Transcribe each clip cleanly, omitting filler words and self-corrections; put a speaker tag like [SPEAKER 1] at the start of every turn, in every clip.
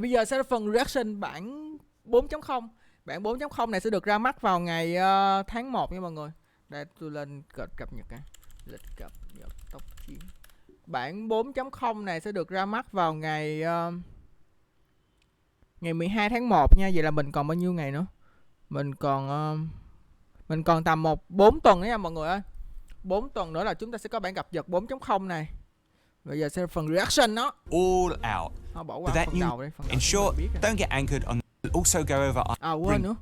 [SPEAKER 1] Bây giờ sẽ là phần reaction bản 4.0. Bản 4.0 này sẽ được ra mắt vào ngày tháng 1 nha mọi người. Đây tôi lên cập nhật cái lịch cập nhật tốc chiến. Bản 4.0 này sẽ được ra mắt vào ngày 12 tháng 1 nha. Vậy là mình còn bao nhiêu ngày nữa? Mình còn tầm 4 tuần nữa nha mọi người ơi. 4 tuần nữa là chúng ta sẽ có bản cập nhật 4.0 này. Bây giờ sẽ là phần reaction đó.
[SPEAKER 2] All out.
[SPEAKER 1] Bỏ qua
[SPEAKER 2] That
[SPEAKER 1] phần
[SPEAKER 2] new,
[SPEAKER 1] đầu đi.
[SPEAKER 2] in short, don't get anchored on. Also go over.
[SPEAKER 1] Quên nữa.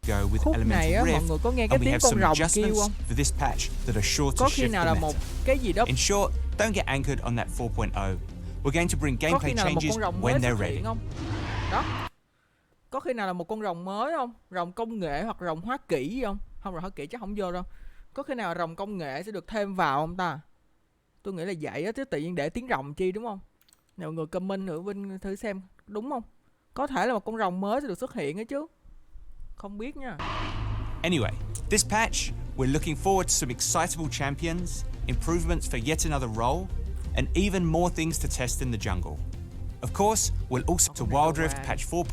[SPEAKER 2] Go with
[SPEAKER 1] Khúc này á,
[SPEAKER 2] elemental
[SPEAKER 1] mọi
[SPEAKER 2] riff,
[SPEAKER 1] người có nghe cái
[SPEAKER 2] and we
[SPEAKER 1] tiếng
[SPEAKER 2] have
[SPEAKER 1] con
[SPEAKER 2] some
[SPEAKER 1] rồng kêu
[SPEAKER 2] adjustments
[SPEAKER 1] không?
[SPEAKER 2] for this patch that are sure to
[SPEAKER 1] Có khi
[SPEAKER 2] shift
[SPEAKER 1] nào
[SPEAKER 2] the
[SPEAKER 1] là một
[SPEAKER 2] meta.
[SPEAKER 1] cái gì đó?
[SPEAKER 2] In short, don't get anchored on that 4.0. We're going to bring
[SPEAKER 1] Có khi
[SPEAKER 2] gameplay
[SPEAKER 1] nào là một
[SPEAKER 2] changes
[SPEAKER 1] con rồng mới
[SPEAKER 2] when
[SPEAKER 1] xuất
[SPEAKER 2] they're ready.
[SPEAKER 1] hiện không? Đó. Có khi nào là một con rồng mới không? Rồng công nghệ hoặc rồng hóa kỹ gì không? Không, rồng hóa kỹ chắc không vô đâu. Có khi nào rồng công nghệ sẽ được thêm vào không ta? Tôi nghĩ là vậy á, chứ tự nhiên để tiếng rồng chi đúng không? Nào mọi người comment nữa Vinh thử xem đúng không? Có thể là một con rồng mới sẽ được xuất hiện ấy chứ. Không biết nha.
[SPEAKER 2] Anyway, this patch, we're looking forward to some excitable champions, improvements for yet another role, and even more things to test in the jungle. Of course, we'll also to Wild Rift patch 4.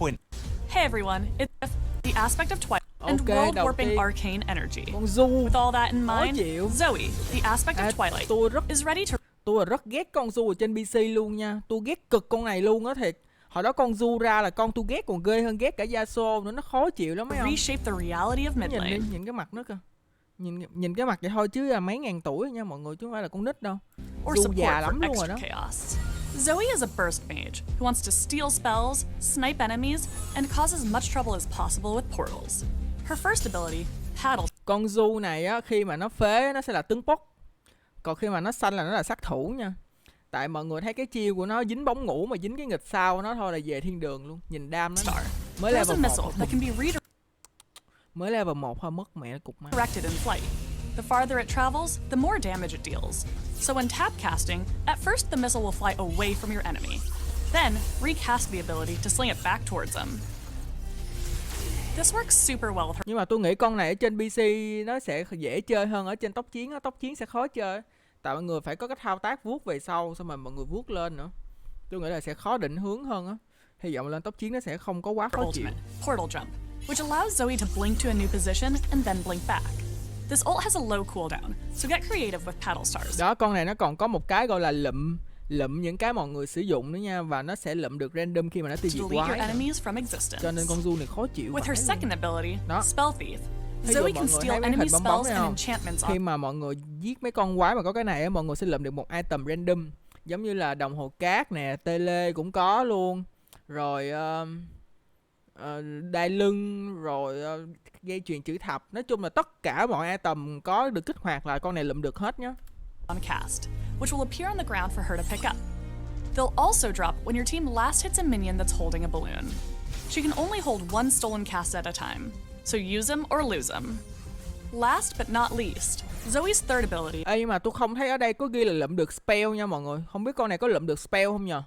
[SPEAKER 3] Hey everyone, it's the aspect of Twilight and world warping arcane energy.
[SPEAKER 1] Con Du.
[SPEAKER 3] With all that in mind,
[SPEAKER 1] chịu.
[SPEAKER 3] Zoe, the aspect of Twilight, is ready to.
[SPEAKER 1] Tôi rất ghét con Du ở trên PC luôn nha. Tôi ghét cực con này luôn á thiệt. Hồi đó con Du ra là con tôi ghét còn ghê hơn ghét cả Yasuo nữa, nó khó chịu lắm mấy ông.
[SPEAKER 3] Reshape the reality of mid lane.
[SPEAKER 1] Nhìn cái mặt nó kìa. Nhìn cái mặt vậy thôi chứ là mấy ngàn tuổi nha mọi người, chứ không phải là con nít đâu. Du già lắm luôn rồi đó.
[SPEAKER 3] Chaos. Zoe is a burst mage who wants to steal spells, snipe enemies, and cause as much trouble as possible with portals. Her first ability, Paddle.
[SPEAKER 1] Con Du này á, khi mà nó phế nó sẽ là tướng bốc. Còn khi mà nó xanh là nó là sát thủ nha. Tại mọi người thấy cái chiêu của nó dính bóng ngủ mà dính cái nghịch sau nó thôi là về thiên đường luôn. Nhìn đam nó. Mới level 1. Mới level 1 thôi mất mẹ cục máu.
[SPEAKER 3] Directed in flight. The farther it travels, the more damage it deals. So when tap casting, at first the missile will fly away from your enemy. Then recast the ability to sling it back towards them. This works super well with her.
[SPEAKER 1] Nhưng mà tôi nghĩ con này ở trên PC nó sẽ dễ chơi hơn ở trên tốc chiến á, tốc chiến sẽ khó chơi. Tại mọi người phải có cái thao tác vuốt về sau xong rồi mọi người vuốt lên nữa. Tôi nghĩ là sẽ khó định hướng hơn á. Hy vọng lên tốc chiến nó sẽ không có quá khó chịu.
[SPEAKER 3] Portal jump, which allows Zoe to blink to a new position and then blink back. This ult has a low cooldown, so get creative with paddle stars.
[SPEAKER 1] Đó, con này nó còn có một cái gọi là lụm những cái mọi người sử dụng nữa nha, và nó sẽ lụm được random khi mà nó tiêu diệt quái. Cho nên con Du này khó chịu.
[SPEAKER 3] With her second ability, Spell Thief,
[SPEAKER 1] Zoe can steal enemy spells and enchantments. Khi mà mọi người giết mấy con quái mà có cái này á, mọi người sẽ lượm được một item random, giống như là đồng hồ cát nè, tele cũng có luôn, rồi đai lưng, rồi dây chuyền chữ thập. Nói chung là tất cả mọi item có được kích hoạt là con này lượm được hết nhá.
[SPEAKER 3] On cast, which will appear on the ground for her to pick up. They'll also drop when your team last hits a minion that's holding a balloon. She can only hold one stolen cast at a time, so use them or lose them. Last but not least, Zoe's third ability.
[SPEAKER 1] Nhưng mà tôi không thấy ở đây có ghi là lượm được spell nha mọi người. Không biết con này có lượm được spell không nhờ?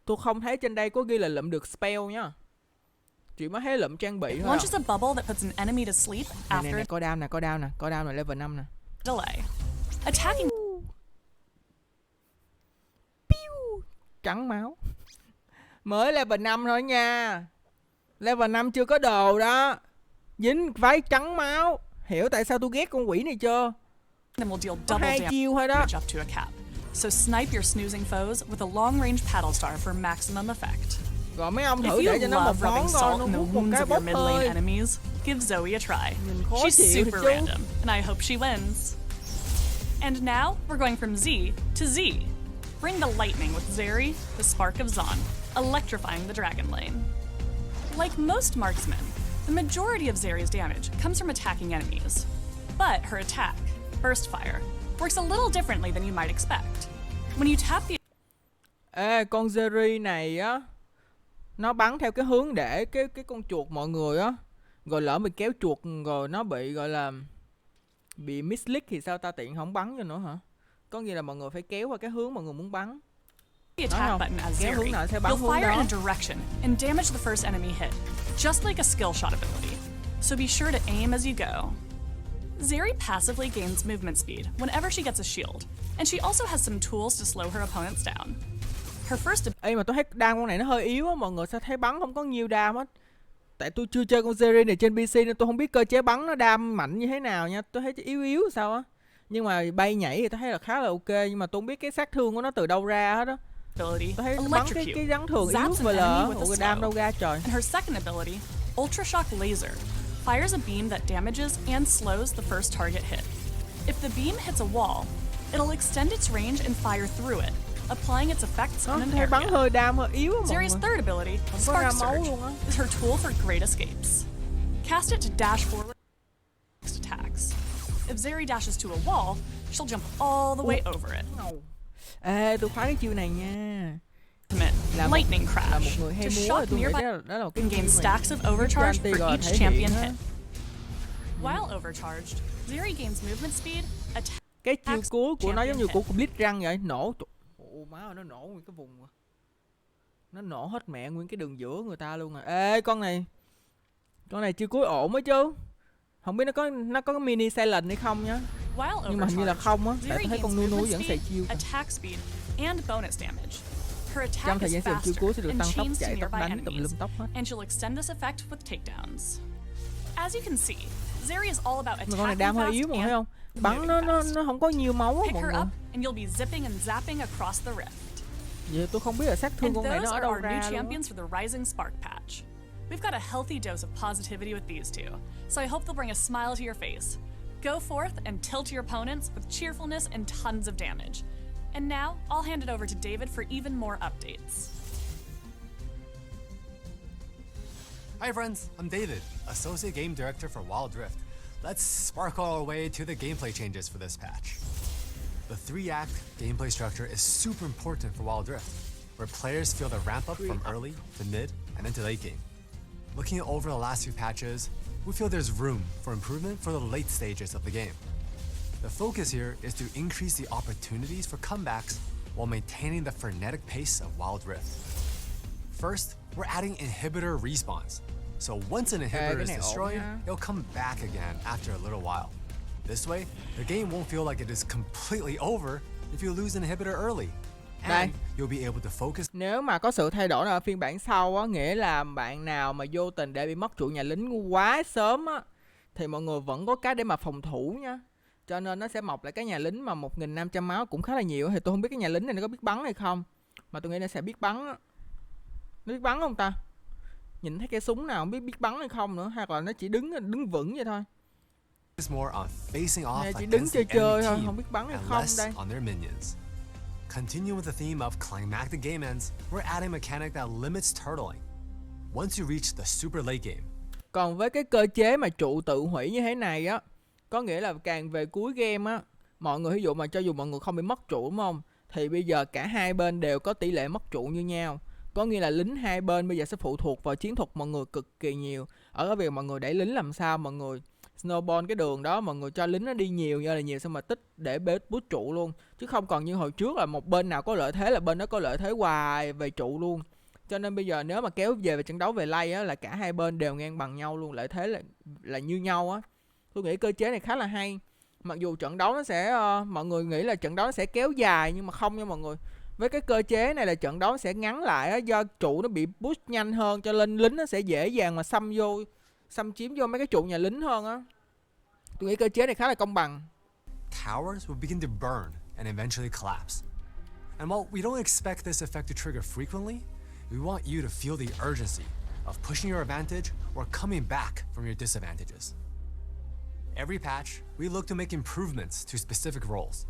[SPEAKER 1] Tôi không thấy trên đây có ghi là lượm được spell nha. Chỉ mới thấy lượm trang bị thôi.
[SPEAKER 3] Launches a bubble that puts an enemy to sleep after.
[SPEAKER 1] Nè, có down nè, level 5 nè.
[SPEAKER 3] Delay. Attacking.
[SPEAKER 1] Trắng máu. Mới level 5 thôi nha. Level 5 chưa có đồ đó. Dính váy trắng máu. Hiểu tại sao tôi ghét con quỷ này chưa? Có 2 chiêu thôi đó.
[SPEAKER 3] So snipe your snoozing foes with a long range paddle star for maximum effect.
[SPEAKER 1] Rồi mấy ông thử để cho nó một món coi, nó hút một cái bốc hơi.
[SPEAKER 3] Give Zoe a try. She's super random, and I hope she wins. And now we're going from Z to Z. Bring the lightning with Zeri, the spark of Zon, electrifying the dragon lane. Like most marksmen, the majority of Zeri's damage comes from attacking enemies. But her attack, Burst Fire, works a little differently than you might expect. When you tap the...
[SPEAKER 1] con Zeri này á, nó bắn theo cái hướng để cái con chuột mọi người á, rồi lỡ mình kéo chuột rồi nó bị gọi là bị misclick thì sao ta, tiện không bắn cho nữa hả? Có nghĩa là mọi người phải kéo vào cái hướng mọi người muốn bắn.
[SPEAKER 3] Attack button as Zeri, you'll fire in a direction and damage the first enemy hit, just like a skill shot ability. So be sure to aim as you go. Zeri passively gains movement speed whenever she gets a shield, and she also has some tools to slow her opponents down. Her first
[SPEAKER 1] Ê mà tôi thấy đam con này nó hơi yếu á, mọi người sao thấy bắn không có nhiều đam hết. Tại tôi chưa chơi con series này trên PC nên tôi không biết cơ chế bắn nó đam mạnh như thế nào nha. Tôi thấy yếu yếu sao á. Nhưng mà bay nhảy thì tôi thấy là khá là ok, nhưng mà tôi không biết cái sát thương của nó từ đâu ra hết á.
[SPEAKER 3] ability,
[SPEAKER 1] Tôi thấy bắn cái rắn thường yếu
[SPEAKER 3] zaps
[SPEAKER 1] mà
[SPEAKER 3] an
[SPEAKER 1] lỡ,
[SPEAKER 3] enemy with a
[SPEAKER 1] ủa cái đam
[SPEAKER 3] slow.
[SPEAKER 1] đâu ra trời.
[SPEAKER 3] And her second ability, Ultra Shock Laser, fires a beam that damages and slows the first target hit. If the beam hits a wall, it'll extend its range and fire through it, applying its effects on an
[SPEAKER 1] Thấy bắn
[SPEAKER 3] area.
[SPEAKER 1] hơi đam hơi yếu á mọi người.
[SPEAKER 3] Zeri's third ability,
[SPEAKER 1] Không có
[SPEAKER 3] Spark
[SPEAKER 1] ra máu
[SPEAKER 3] Surge,
[SPEAKER 1] luôn á.
[SPEAKER 3] is her tool for great escapes. Cast it to dash forward next attacks. If Zeri dashes to a wall, she'll jump all the way over it.
[SPEAKER 1] Ê, tôi khoái cái chiêu này nha.
[SPEAKER 3] Commit Lightning
[SPEAKER 1] Là một
[SPEAKER 3] Crash
[SPEAKER 1] người hay
[SPEAKER 3] to
[SPEAKER 1] múa thì
[SPEAKER 3] shock
[SPEAKER 1] tôi nghĩ
[SPEAKER 3] nearby
[SPEAKER 1] đó là một cái
[SPEAKER 3] and
[SPEAKER 1] chiêu
[SPEAKER 3] gain
[SPEAKER 1] mà
[SPEAKER 3] stacks of overcharge
[SPEAKER 1] Anti
[SPEAKER 3] for
[SPEAKER 1] thể
[SPEAKER 3] each
[SPEAKER 1] hiện
[SPEAKER 3] champion
[SPEAKER 1] á.
[SPEAKER 3] hit. While overcharged, Zeri gains movement speed, attack.
[SPEAKER 1] Cái chiêu cuối của nó giống như
[SPEAKER 3] Champion
[SPEAKER 1] của Blitz răng vậy, nổ. Ồ má ơi, nó nổ nguyên cái vùng. Nó nổ hết mẹ nguyên cái đường giữa người ta luôn à. Ê con này chiêu cuối ổn ấy chứ. Không biết nó có cái mini silent hay không nhá.
[SPEAKER 3] While
[SPEAKER 1] Nhưng mà hình như là
[SPEAKER 3] overcharged,
[SPEAKER 1] không á, tại
[SPEAKER 3] Zeri
[SPEAKER 1] tôi thấy
[SPEAKER 3] gains
[SPEAKER 1] con Nunu
[SPEAKER 3] movement
[SPEAKER 1] vẫn xài
[SPEAKER 3] speed,
[SPEAKER 1] chiêu.
[SPEAKER 3] attack speed, and bonus damage. Her
[SPEAKER 1] Trong
[SPEAKER 3] attack
[SPEAKER 1] thời gian
[SPEAKER 3] is
[SPEAKER 1] sử dụng chiêu cuối sẽ
[SPEAKER 3] faster
[SPEAKER 1] được
[SPEAKER 3] and
[SPEAKER 1] tăng tốc,
[SPEAKER 3] chains to
[SPEAKER 1] chạy tốc,
[SPEAKER 3] nearby
[SPEAKER 1] đánh tùm
[SPEAKER 3] enemies,
[SPEAKER 1] lum tốc hết.
[SPEAKER 3] and she'll extend this effect with takedowns. As you can see, Zeri is all about
[SPEAKER 1] Mà con này
[SPEAKER 3] attacking
[SPEAKER 1] đam hơi
[SPEAKER 3] fast
[SPEAKER 1] yếu mọi người thấy
[SPEAKER 3] and
[SPEAKER 1] không? Bắn nó không có nhiều máu á
[SPEAKER 3] pick
[SPEAKER 1] mọi
[SPEAKER 3] her
[SPEAKER 1] người.
[SPEAKER 3] up and you'll be zipping and zapping across the rift.
[SPEAKER 1] Vậy tôi không biết là sát thương
[SPEAKER 3] And
[SPEAKER 1] con này
[SPEAKER 3] those
[SPEAKER 1] nó ở
[SPEAKER 3] are
[SPEAKER 1] đâu
[SPEAKER 3] our
[SPEAKER 1] ra
[SPEAKER 3] new
[SPEAKER 1] luôn á.
[SPEAKER 3] champions for the Rising Spark patch. We've got a healthy dose of positivity with these two, so I hope they'll bring a smile to your face. Go forth and tilt your opponents with cheerfulness and tons of damage. And now, I'll hand it over to David for even more updates.
[SPEAKER 4] Hi friends, I'm David, Associate Game Director for Wild Rift. Let's sparkle our way to the gameplay changes for this patch. The 3-act gameplay structure is super important for Wild Rift, where players feel the ramp up from early to mid and into late game. Looking over the last few patches, we feel there's room for improvement for the late stages of the game. The focus here is to increase the opportunities for comebacks while maintaining the frenetic pace of Wild Rift. First, we're adding inhibitor respawns. So once an inhibitor is destroyed, it'll come back again after a little while. This way, the game won't feel like it is completely over if you lose an inhibitor early. And you'll be able to focus.
[SPEAKER 1] Nếu mà có sự thay đổi ở phiên bản sau á, nghĩa là bạn nào mà vô tình để bị mất trụ nhà lính quá sớm á, thì mọi người vẫn có cái để mà phòng thủ nha. Cho nên nó sẽ mọc lại cái nhà lính mà 1500 máu cũng khá là nhiều. Thì tôi không biết cái nhà lính này nó có biết bắn hay không, mà tôi nghĩ nó sẽ biết bắn á. Nó biết bắn không ta? Nhìn thấy cái súng nào không biết bắn hay không nữa, hoặc là nó chỉ đứng vững vậy thôi.
[SPEAKER 4] More on facing off
[SPEAKER 1] Chỉ
[SPEAKER 4] against
[SPEAKER 1] đứng
[SPEAKER 4] the
[SPEAKER 1] chơi
[SPEAKER 4] enemy
[SPEAKER 1] thôi,
[SPEAKER 4] team
[SPEAKER 1] không biết bắn hay
[SPEAKER 4] and
[SPEAKER 1] không
[SPEAKER 4] less
[SPEAKER 1] đây.
[SPEAKER 4] on their minions. Continue with the theme of climactic game ends, we're adding a mechanic that limits turtling. Once you reach the super late game.
[SPEAKER 1] Còn với cái cơ chế mà trụ tự hủy như thế này á, có nghĩa là càng về cuối game á, mọi người ví dụ mà cho dù mọi người không bị mất trụ đúng không, thì bây giờ cả hai bên đều có tỷ lệ mất trụ như nhau. Có nghĩa là lính hai bên bây giờ sẽ phụ thuộc vào chiến thuật mọi người cực kỳ nhiều. Ở cái việc mọi người đẩy lính làm sao mọi người snowball cái đường đó, mọi người cho lính nó đi nhiều như là nhiều, xong mà tích để boost trụ luôn. Chứ không còn như hồi trước là một bên nào có lợi thế là bên đó có lợi thế hoài về trụ luôn. Cho nên bây giờ nếu mà kéo về trận đấu về lay á, là cả hai bên đều ngang bằng nhau luôn, lợi thế là như nhau á. Tôi nghĩ cơ chế này khá là hay. Mặc dù trận đấu nó sẽ mọi người nghĩ là trận đấu nó sẽ kéo dài, nhưng mà không nha mọi người. Với cái cơ chế này là trận đấu sẽ ngắn lại á, do trụ nó bị push nhanh hơn, cho nên lính nó sẽ dễ dàng mà xâm chiếm vô mấy cái trụ nhà lính hơn á. Tôi nghĩ cơ chế này khá là công bằng.
[SPEAKER 4] Towers will begin to burn and eventually collapse. And while we don't expect this effect to trigger frequently, we want you to feel the urgency of pushing your advantage or coming back from your disadvantages. Every patch, we look to make improvements to specific roles.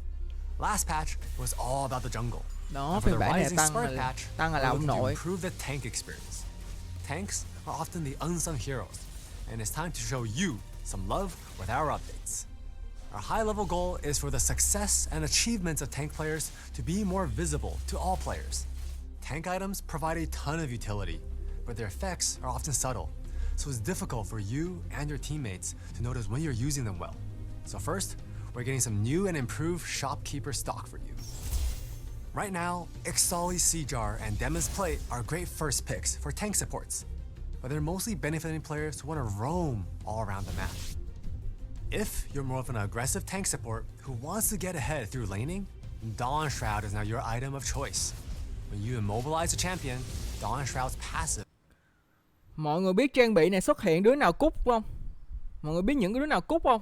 [SPEAKER 4] Last patch was all about the jungle.
[SPEAKER 1] Đó,
[SPEAKER 4] For
[SPEAKER 1] phiên
[SPEAKER 4] the
[SPEAKER 1] bản này
[SPEAKER 4] Rising Spark patch,
[SPEAKER 1] tăng là
[SPEAKER 4] we're
[SPEAKER 1] ông
[SPEAKER 4] looking to
[SPEAKER 1] nội.
[SPEAKER 4] improve the tank experience. Tanks are often the unsung heroes, and it's time to show you some love with our updates. Our high-level goal is for the success and achievements of tank players to be more visible to all players. Tank items provide a ton of utility, but their effects are often subtle, so it's difficult for you and your teammates to notice when you're using them well. So first, we're getting some new and improved Shopkeeper stock for you. Right now, Ixali's Seajar and Demon's Plate are great first picks for tank supports, but they're mostly benefiting players who want to roam all around the map. If you're more of an aggressive tank support who wants to get ahead through laning, Dawn Shroud is now your item of choice. When you immobilize a champion, Dawn Shroud's passive.
[SPEAKER 1] Mọi người biết trang bị này xuất hiện đứa nào cút không? Mọi người biết những cái đứa nào cút không?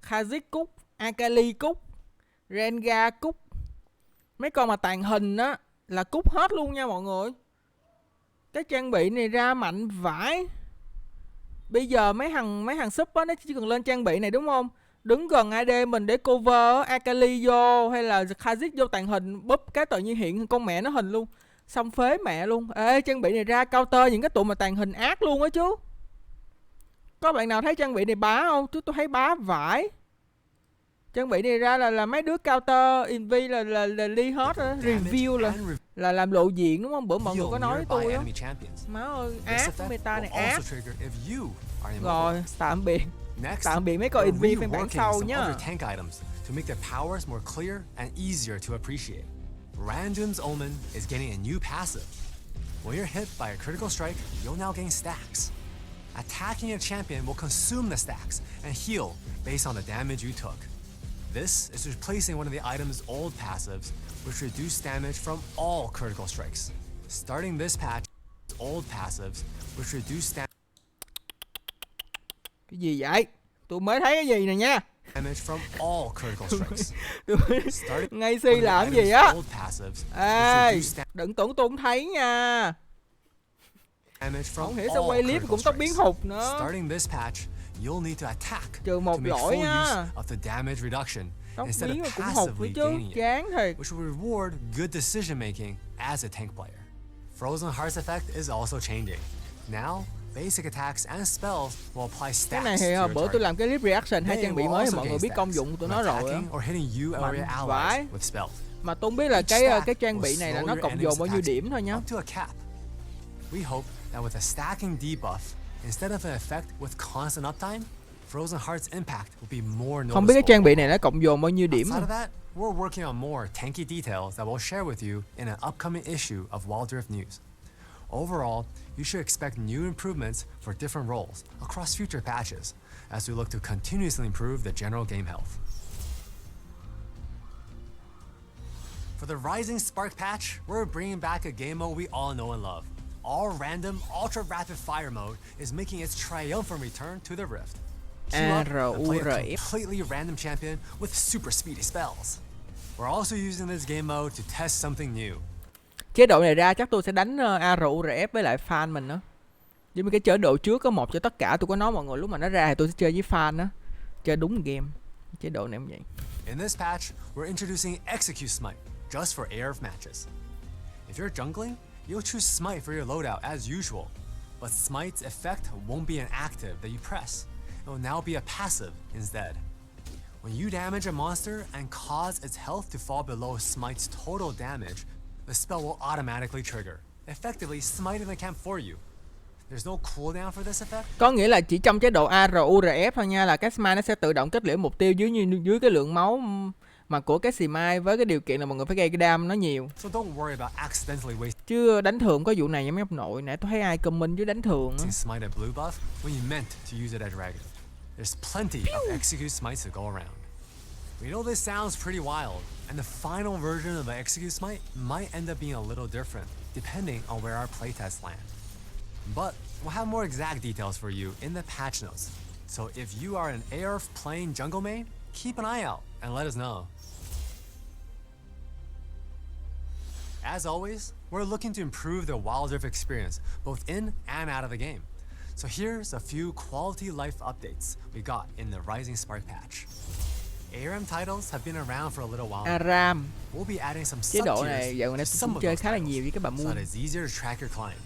[SPEAKER 1] Kha'Zix cút, Akali cút, Rengar cút. Mấy con mà tàn hình á là cút hết luôn nha mọi người. Cái trang bị này ra mạnh vãi. Bây giờ mấy thằng sub á nó chỉ cần lên trang bị này đúng không? Đứng gần AD mình để cover Akali vô hay là Kha'Zix vô tàn hình búp cái tự nhiên hiện con mẹ nó hình luôn. Xong phế mẹ luôn. Ê, trang bị này ra counter những cái tụi mà tàn hình ác luôn á chứ. Có bạn nào thấy trang bị này bá không? Chứ tôi thấy bá vãi. Trang bị này ra là mấy đứa counter invi là ly hết á. Review là làm lộ diện đúng không? Bữa mọi người có nói với tôi á. Má ơi, ác meta này ác. Rồi, tạm biệt. Tạm biệt mấy con invi phiên bản sau nhá.
[SPEAKER 4] Random's Omen is getting a new passive. When you're hit by a critical strike, you'll now gain stacks. Attacking a champion will consume the stacks and heal based on the damage you took. This is replacing one of the item's old passives, which reduce damage from all critical strikes. Starting this patch, old passives, which reduce
[SPEAKER 1] Cái gì vậy? Tôi mới thấy cái gì nè nha.
[SPEAKER 4] damage from all critical strikes.
[SPEAKER 1] Ngay si làm gì á? Ê, đừng tưởng tôi không thấy nha. Không hiểu sao quay clip cũng tóc biến hụt nữa.
[SPEAKER 4] Starting this patch, you'll need to attack
[SPEAKER 1] trừ một lỗi nha.
[SPEAKER 4] of the damage reduction
[SPEAKER 1] Tóc
[SPEAKER 4] instead
[SPEAKER 1] biến
[SPEAKER 4] of
[SPEAKER 1] cũng hụt nữa
[SPEAKER 4] passively
[SPEAKER 1] chứ,
[SPEAKER 4] gaining it,
[SPEAKER 1] chán thiệt.
[SPEAKER 4] which will reward good decision making as a tank player. Frozen Hearts effect is also changing. Now, basic attacks and spells will apply stacks
[SPEAKER 1] Cái này
[SPEAKER 4] to
[SPEAKER 1] thì
[SPEAKER 4] your
[SPEAKER 1] bữa tôi
[SPEAKER 4] target.
[SPEAKER 1] làm cái clip reaction hai
[SPEAKER 4] They
[SPEAKER 1] trang bị
[SPEAKER 4] will
[SPEAKER 1] mới thì
[SPEAKER 4] also
[SPEAKER 1] mọi người
[SPEAKER 4] gain
[SPEAKER 1] biết công
[SPEAKER 4] stacks
[SPEAKER 1] dụng của tụi
[SPEAKER 4] when
[SPEAKER 1] nó rồi á.
[SPEAKER 4] attacking or hitting you or your
[SPEAKER 1] Mạnh
[SPEAKER 4] allies
[SPEAKER 1] vãi.
[SPEAKER 4] with spells.
[SPEAKER 1] Mà tôi không biết là
[SPEAKER 4] Each
[SPEAKER 1] cái
[SPEAKER 4] stack
[SPEAKER 1] trang
[SPEAKER 4] will
[SPEAKER 1] bị này là
[SPEAKER 4] slow
[SPEAKER 1] nó
[SPEAKER 4] your
[SPEAKER 1] cộng dồn
[SPEAKER 4] enemy's
[SPEAKER 1] bao nhiêu
[SPEAKER 4] attacks
[SPEAKER 1] điểm thôi nhá.
[SPEAKER 4] up to a cap. We hope that with a stacking debuff, instead of an effect with constant uptime, Frozen Heart's impact will be more
[SPEAKER 1] Không biết cái
[SPEAKER 4] noticeable.
[SPEAKER 1] trang bị này nó cộng dồn bao nhiêu điểm.
[SPEAKER 4] Outside of that, we're working on more tanky details that we'll share with you in an upcoming issue of Wild Rift News. Overall, you should expect new improvements for different roles across future patches as we look to continuously improve the general game health. For the Rising Spark patch, we're bringing back a game mode we all know and love. All random, ultra rapid fire mode is making its triumphant return to the Rift. Queue up and play a completely random champion with super speedy spells. We're also using this game mode to test something new.
[SPEAKER 1] Chế độ này ra chắc tôi sẽ đánh ARURF với lại fan mình đó. Giống như cái chế độ trước có một cho tất cả, tôi có nói mọi người lúc mà nó ra thì tôi sẽ chơi với fan đó. Chơi đúng game. Chế độ này cũng vậy.
[SPEAKER 4] In this patch, we're introducing Execute Smite just for ARF matches. If you're jungling, you'll choose Smite for your loadout as usual, but Smite's effect won't be an active that you press. It will now be a passive instead. When you damage a monster and cause its health to fall below Smite's total damage, the spell will automatically trigger, effectively smiting the camp for you. There's no cooldown for this effect.
[SPEAKER 1] Có nghĩa là chỉ trong chế độ ARURF thôi nha, là cái smite nó sẽ tự động kết liễu mục tiêu dưới cái lượng máu mà của cái smite, với cái điều kiện là mọi người phải gây cái đam nó nhiều.
[SPEAKER 4] So don't worry about accidentally wasting
[SPEAKER 1] Chứ đánh thường có vụ này nha mấy ông nội. Nãy tôi thấy ai comment chứ đánh thường á.
[SPEAKER 4] Smite a blue buff when you meant to use it as regular. There's plenty of Execute Smites to go around. We know this sounds pretty wild, and the final version of the Execute Smite might end up being a little different, depending on where our playtests land. But we'll have more exact details for you in the patch notes. So if you are an ARF playing jungle main, keep an eye out and let us know. As always, we're looking to improve the Wild Rift experience, both in and out of the game. So here's a few quality life updates we got in the Rising Spark patch. ARM titles have been around for a little while.
[SPEAKER 1] ARAM.
[SPEAKER 4] We'll be adding some
[SPEAKER 1] Chế độ này
[SPEAKER 4] sub-tiers
[SPEAKER 1] dạo này
[SPEAKER 4] to
[SPEAKER 1] tôi
[SPEAKER 4] some
[SPEAKER 1] cũng
[SPEAKER 4] of
[SPEAKER 1] chơi
[SPEAKER 4] those
[SPEAKER 1] khá là
[SPEAKER 4] titles,
[SPEAKER 1] nhiều với các bạn
[SPEAKER 4] so
[SPEAKER 1] mua.
[SPEAKER 4] that it's easier to track your climb.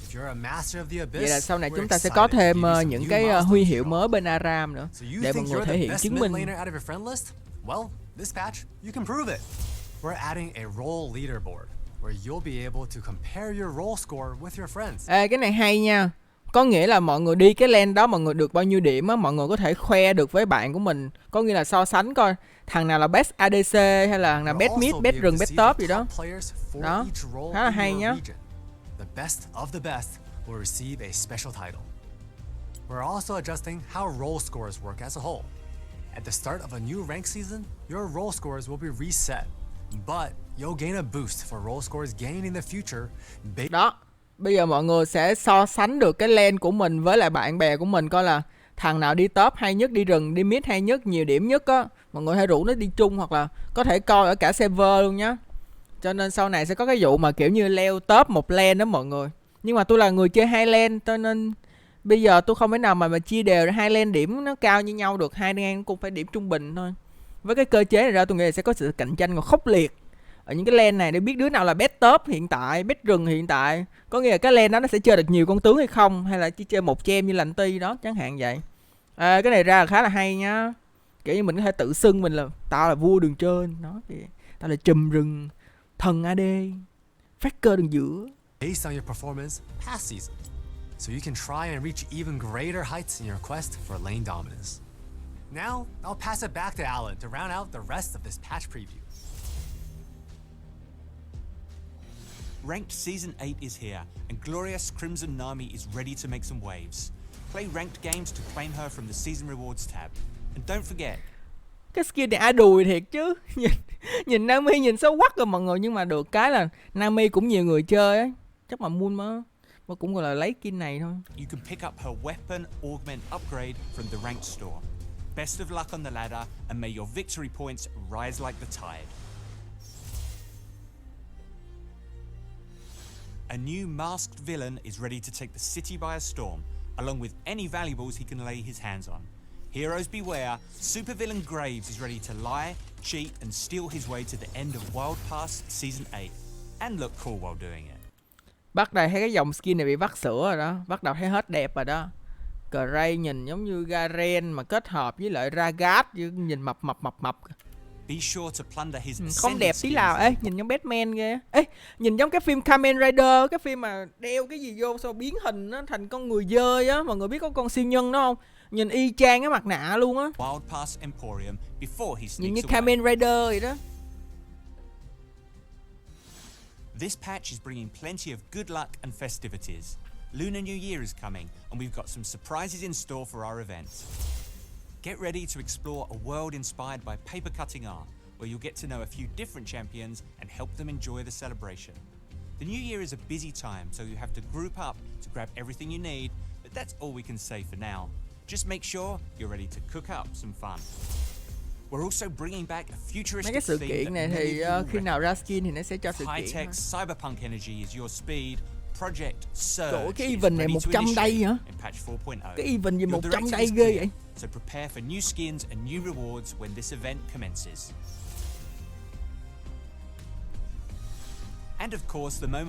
[SPEAKER 4] If you're a master of the abyss,
[SPEAKER 1] Vậy là sau này
[SPEAKER 4] we're
[SPEAKER 1] chúng ta sẽ có
[SPEAKER 4] excited to
[SPEAKER 1] thêm
[SPEAKER 4] give you some
[SPEAKER 1] những
[SPEAKER 4] new
[SPEAKER 1] cái
[SPEAKER 4] milestones
[SPEAKER 1] huy
[SPEAKER 4] to
[SPEAKER 1] hiệu
[SPEAKER 4] draw.
[SPEAKER 1] mới bên ARAM nữa
[SPEAKER 4] So you
[SPEAKER 1] để mọi
[SPEAKER 4] think
[SPEAKER 1] người
[SPEAKER 4] you're
[SPEAKER 1] thể
[SPEAKER 4] the
[SPEAKER 1] hiện
[SPEAKER 4] best
[SPEAKER 1] chứng
[SPEAKER 4] mid
[SPEAKER 1] minh.
[SPEAKER 4] laner out of your friend list? Well, this patch, you can prove it. We're adding a role leaderboard where you'll be able to compare your role score with your friends.
[SPEAKER 1] Ê, cái này hay nha. Có nghĩa là mọi người đi cái lane đó, mọi người được bao nhiêu điểm á, mọi người có thể khoe được với bạn của mình. Có nghĩa là so sánh coi thằng nào là best ADC hay là thằng nào best mid, best rừng, best top gì đó. Đó, khá là hay nhá.
[SPEAKER 4] The best of the best will receive a special title. We're also adjusting how role scores work as a whole. At the start of a new rank season, your role scores will be reset, but you'll gain a boost for roll scores gained in the future.
[SPEAKER 1] Đó, bây giờ mọi người sẽ so sánh được cái lane của mình với lại bạn bè của mình, coi là thằng nào đi top hay nhất, đi rừng, đi mid hay nhất, nhiều điểm nhất á. Mọi người hãy rủ nó đi chung, hoặc là có thể coi ở cả server luôn nhá. Cho nên sau này sẽ có cái vụ mà kiểu như leo top một lane đó mọi người. Nhưng mà tôi là người chơi hai lane, cho nên bây giờ tôi không thể nào mà chia đều ra hai lane điểm nó cao như nhau được, hai lane cũng phải điểm trung bình thôi. Với cái cơ chế này ra tôi nghĩ là sẽ có sự cạnh tranh còn khốc liệt ở những cái lane này để biết đứa nào là best top hiện tại, best rừng hiện tại. Có nghĩa là cái lane đó nó sẽ chơi được nhiều con tướng hay không, hay là chỉ chơi một chem như lạnh ti đó chẳng hạn vậy. Cái này ra là khá là hay nhá. Kiểu như mình có thể tự xưng mình là tao là vua đường trên đó, tao là trùm rừng, thần AD, faker đường giữa.
[SPEAKER 4] Based on your performance past season, so you can try and reach even greater heights in your quest for lane dominance. Now, I'll pass it back to Alan to round out the rest of this patch preview.
[SPEAKER 2] Ranked Season 8 is here, and glorious Crimson Nami is ready to make some waves. Play ranked games to claim her from the Season Rewards tab. And don't forget,
[SPEAKER 1] cái skin này á đùi thiệt chứ. Nhìn Nami nhìn xấu quắc rồi mọi người, nhưng mà được cái là Nami cũng nhiều người chơi á. Chắc mà Moon mà cũng gọi là lấy skin này thôi.
[SPEAKER 2] you can pick up her weapon augment upgrade from the ranked store. Best of luck on the ladder, and may your victory points rise like the tide. A new masked villain is ready to take the city by a storm, along with any valuables he can lay his hands on. Heroes beware, supervillain Graves is ready to lie, cheat, and steal his way to the end of Wild Pass Season 8, and look cool while doing it.
[SPEAKER 1] Bắt đầu thấy cái dòng skin này bị vắt sữa rồi đó, bắt đầu thấy hết đẹp rồi đó. Gray nhìn giống như Garen mà kết hợp với lại Ragat, nhìn mập.
[SPEAKER 2] Be sure to plunder his
[SPEAKER 1] Không đẹp tí
[SPEAKER 2] ascendant
[SPEAKER 1] nào.
[SPEAKER 2] skins.
[SPEAKER 1] Ê, nhìn giống Batman ghê. Ê, nhìn giống cái phim Kamen Rider, cái phim mà đeo cái gì vô sao biến hình nó thành con người dơi á. Mọi người biết có con siêu nhân đó không? Nhìn y chang cái mặt nạ luôn á.
[SPEAKER 2] Wild Pass Emporium before he
[SPEAKER 1] Nhìn như
[SPEAKER 2] sneaks away.
[SPEAKER 1] Kamen Rider vậy đó.
[SPEAKER 2] This patch is bringing plenty of good luck and festivities. Lunar New Year is coming, and we've got some surprises in store for our event. Get ready to explore a world inspired by paper cutting art, where you'll get to know a few different champions and help them enjoy the celebration. The New Year is a busy time, so you have to group up to grab everything you need, but that's all we can say for now. Just make sure you're ready to cook up some fun. We're also bringing back a
[SPEAKER 1] Mấy
[SPEAKER 2] futuristic
[SPEAKER 1] cái sự
[SPEAKER 2] theme
[SPEAKER 1] kiện
[SPEAKER 2] that
[SPEAKER 1] này
[SPEAKER 2] many
[SPEAKER 1] thì
[SPEAKER 2] of you will
[SPEAKER 1] khi nào ra skin thì nó sẽ cho sự
[SPEAKER 2] recognize.
[SPEAKER 1] kiện
[SPEAKER 2] High-tech
[SPEAKER 1] thôi.
[SPEAKER 2] cyberpunk energy is your speed. Project
[SPEAKER 1] Trời ơi,
[SPEAKER 2] Surge
[SPEAKER 1] cái
[SPEAKER 2] is
[SPEAKER 1] event này
[SPEAKER 2] ready to
[SPEAKER 1] 100
[SPEAKER 2] initiate
[SPEAKER 1] day hả?
[SPEAKER 2] in patch 4.0.
[SPEAKER 1] Cái event gì
[SPEAKER 2] Your
[SPEAKER 1] 100
[SPEAKER 2] directive
[SPEAKER 1] day
[SPEAKER 2] is
[SPEAKER 1] ghê
[SPEAKER 2] clear,
[SPEAKER 1] vậy?
[SPEAKER 2] so prepare for new skins and new rewards when this event commences. And of course, the moment